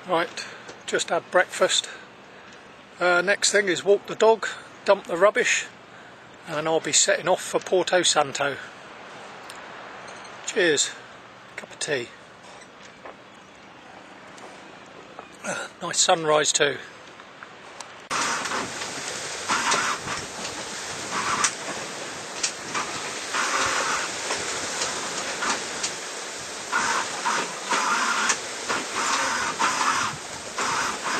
Right, just had breakfast. Next thing is walk the dog, dump the rubbish, and I'll be setting off for Porto Santo. Cheers. Cup of tea. Nice sunrise too.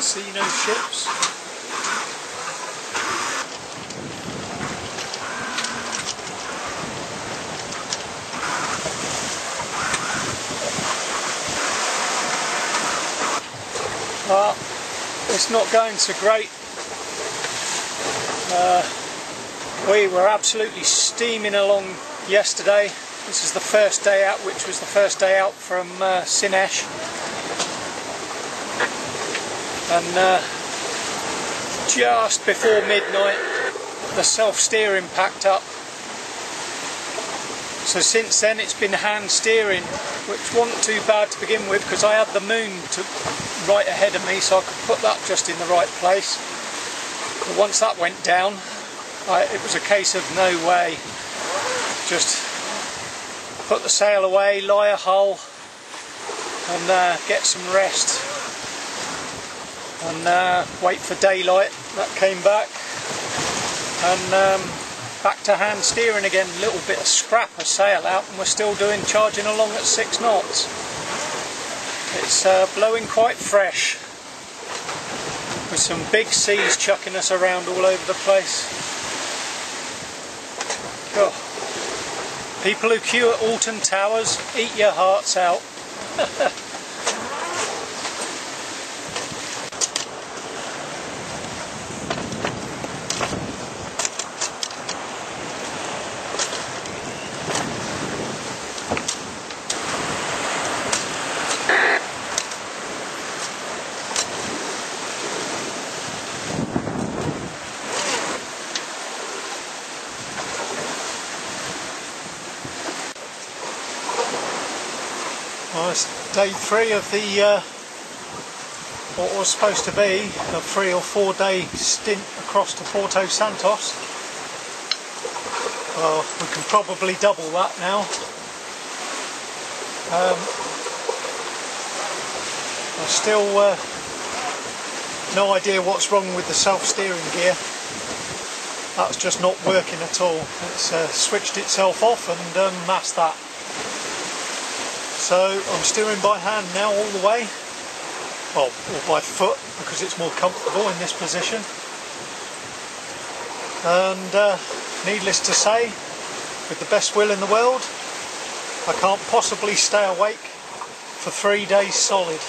See no ships. Well, it's not going so great. We were absolutely steaming along yesterday. This is the first day out, which was the first day out from Sinesh. And just before midnight the self-steering packed up, so since then it's been hand steering, which wasn't too bad to begin with because I had the moon right ahead of me, so I could put that just in the right place. But once that went down, it was a case of no way, just put the sail away, lie a hull and get some rest. And wait for daylight. That came back, and back to hand steering again. A little bit of scrap of sail out, and we're still charging along at 6 knots. It's blowing quite fresh, with some big seas chucking us around all over the place. Oh. People who queue at Alton Towers, eat your hearts out. Well, it's day 3 of the what was supposed to be a 3 or 4 day stint across to Porto Santos. Well, we can probably double that now. I've still no idea what's wrong with the self-steering gear. That's just not working at all. It's switched itself off, and that's that. So I'm steering by hand now all the way, well, or by foot because it's more comfortable in this position. And needless to say, with the best will in the world, I can't possibly stay awake for 3 days solid.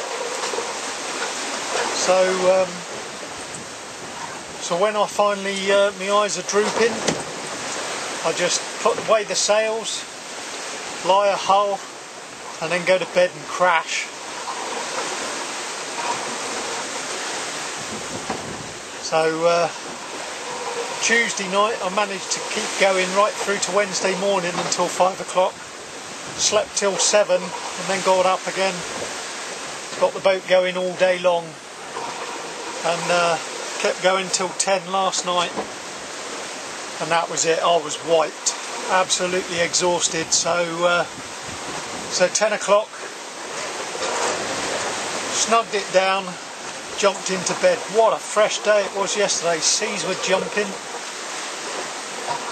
So when I finally, my eyes are drooping, I just put away the sails, lie a hull, and then go to bed and crash. So Tuesday night I managed to keep going right through to Wednesday morning until 5 o'clock. Slept till 7 and then got up again. Got the boat going all day long and kept going till 10 last night. And that was it. I was wiped, absolutely exhausted. So 10 o'clock, snugged it down, jumped into bed. What a fresh day it was yesterday. Seas were jumping.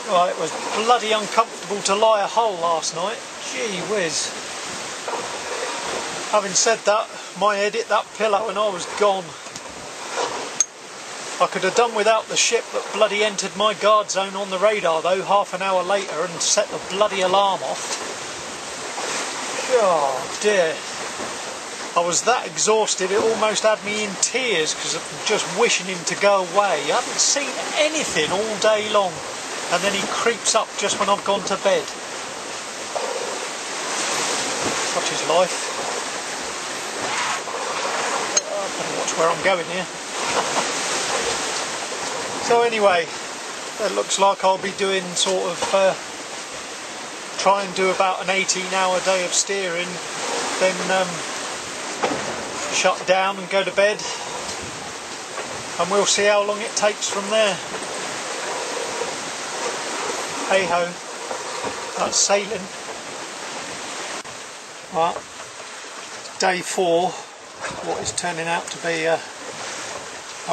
Oh, it was bloody uncomfortable to lie a hull last night. Gee whiz. Having said that, my head hit that pillow and I was gone. I could have done without the ship that bloody entered my guard zone on the radar though half an hour later and set the bloody alarm off. Oh dear, I was that exhausted it almost had me in tears because I'm just wishing him to go away. I haven't seen anything all day long and then he creeps up just when I've gone to bed. Such is life. I better watch where I'm going here. So anyway, it looks like I'll be doing sort of try and do about an 18-hour day of steering, then shut down and go to bed, and we'll see how long it takes from there. Hey ho, that's sailing. Right, day 4, what is turning out to be a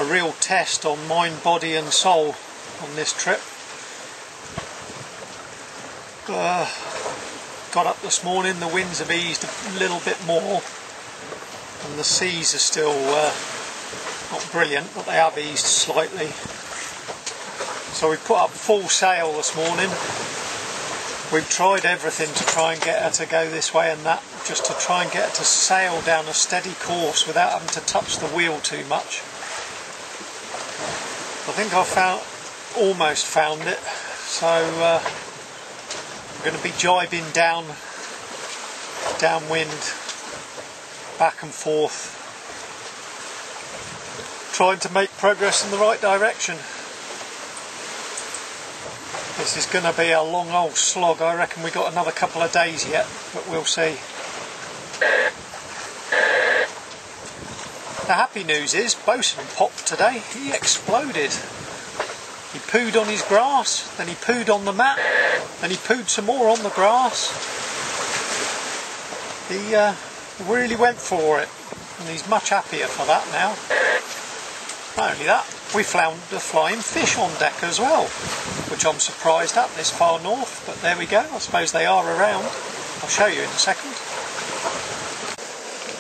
real test on mind, body and soul on this trip. Got up this morning, the winds have eased a little bit more and the seas are still not brilliant, but they have eased slightly. So we put up full sail this morning. We've tried everything to try and get her to go this way and that, just to try and get her to sail down a steady course without having to touch the wheel too much. I think I almost found it, so I'm going to be jibing downwind, back and forth, trying to make progress in the right direction. This is going to be a long old slog. I reckon we got another couple of days yet, but we'll see. The happy news is Bosun popped today. He exploded. He pooed on his grass, then he pooed on the mat, then he pooed some more on the grass. He really went for it, and he's much happier for that now. Not only that, we found a flying fish on deck as well, which I'm surprised at this far north, but there we go. I suppose they are around. I'll show you in a second.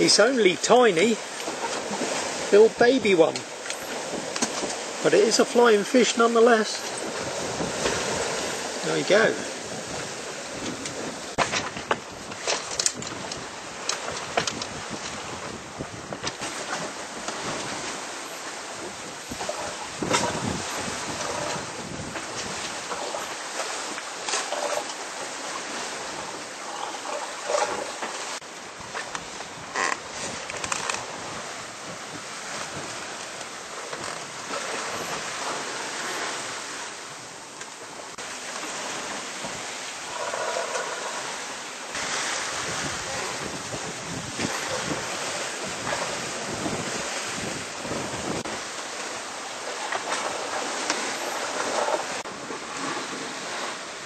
It's only tiny, little baby one, but it is a flying fish nonetheless. There we go.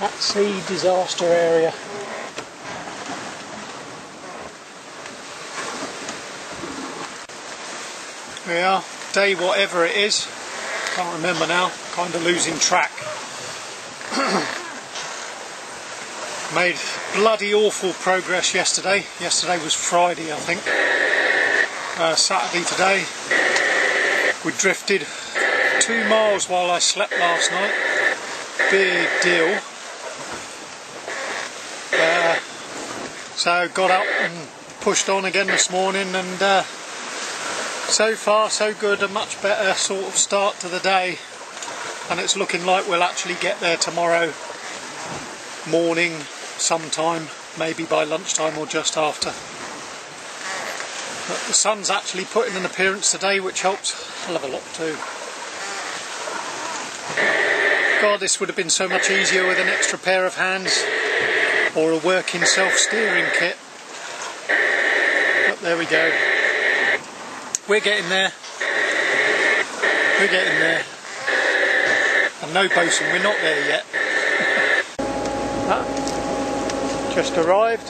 At sea disaster area. Here we are, day whatever it is, can't remember now, kind of losing track. Made bloody awful progress yesterday. Yesterday was Friday, I think. Saturday today. We drifted 2 miles while I slept last night. Big deal. So got up and pushed on again this morning, and so far so good, a much better sort of start to the day, and it's looking like we'll actually get there tomorrow morning sometime, maybe by lunchtime or just after. But the sun's actually put in an appearance today, which helps a hell of a lot too. God, this would have been so much easier with an extra pair of hands or a working self-steering kit. But there we go. We're getting there. We're getting there. And no bosun, we're not there yet. Just arrived.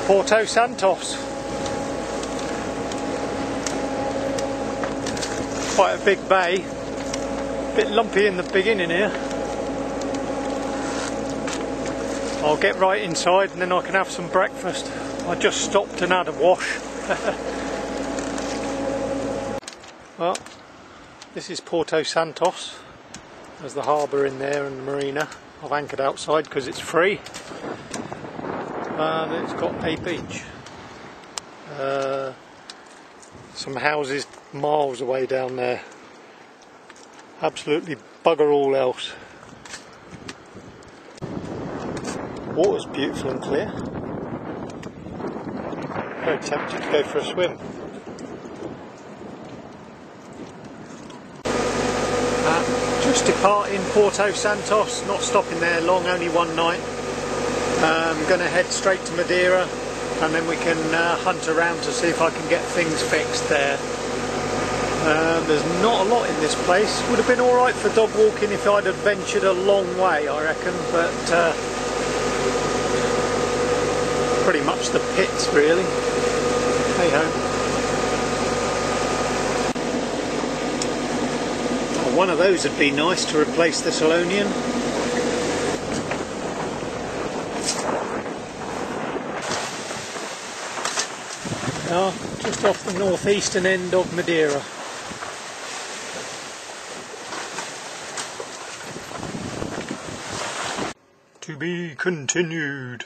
Porto Santos. Quite a big bay. Bit lumpy in the beginning here. I'll get right inside and then I can have some breakfast. I just stopped and had a wash. Well, this is Porto Santos. There's the harbour in there and the marina. I've anchored outside because it's free. And it's got a beach. Some houses miles away down there. Absolutely bugger all else. Water's beautiful and clear. Very tempted to go for a swim. Just departing Porto Santos, not stopping there long, only one night. I'm going to head straight to Madeira, and then we can hunt around to see if I can get things fixed there. There's not a lot in this place. Would have been alright for dog walking if I'd have ventured a long way, I reckon, but pretty much the pits really. Hey ho. Oh, one of those would be nice to replace the Solonian. Just off the northeastern end of Madeira. To be continued.